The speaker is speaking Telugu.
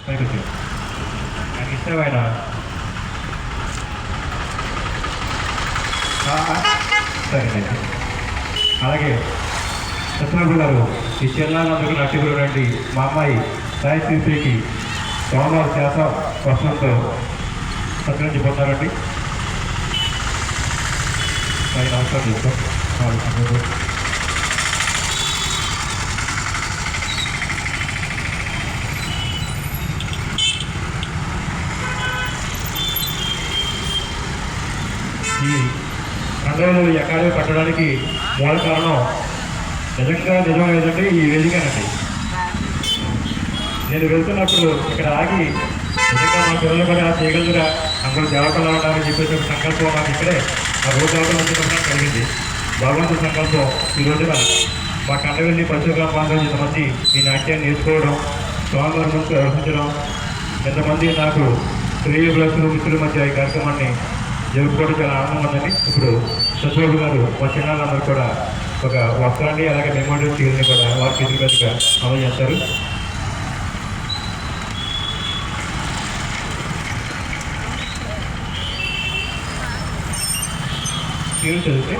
పైకి వచ్చాడు. నాకు ఇష్టమైన సరే. అలాగే సత్యనారాయణ గారు ఈ చెల్లాలందరికీ నటిగురండి మా అమ్మాయి సాయి శ్రీకి సోమవారం చేత వసంతో సత్కరించిపోతారండి. సాయి నమస్కారం చేస్తాం. ఈ కండలు ఎక్కడే పట్టడానికి మూల కారణం నిజం లేదంటే ఈ వేదికనండి. నేను వెళ్తున్నప్పుడు ఇక్కడ ఆగి నిజంగా మా పిల్లలు కూడా చేయగలుగురా అందరూ దేవతలు ఉంటారని చెప్పేసి ఒక సంకల్పం నాకు ఇక్కడే ఆ రోజు దేవతలు వచ్చినప్పుడు కలిగింది. భగవంతుడి సంకల్పం ఈ రోజున మా కండవెల్లి పశుగ్రామ ప్రాంతం ఇంతమంది ఈ నాట్యాన్ని నేర్చుకోవడం, స్వామివారి ముందు ప్రదర్శించడం, ఎంతమంది నాకు శ్రేయభిలాషులు మిత్రుల మధ్య ఈ కార్యక్రమాన్ని జరుపుకోవడం చాలా ఆనందంగా ఉందండి. ఇప్పుడు సత్యబాబు గారు మా చిన్నాళ్ళందరూ కూడా ఒక వస్త్రాన్ని అలాగే మెమోరియల్ చీరని కూడా వారికి ఎదురుగా అమలు చేస్తారు. చీర చదివితే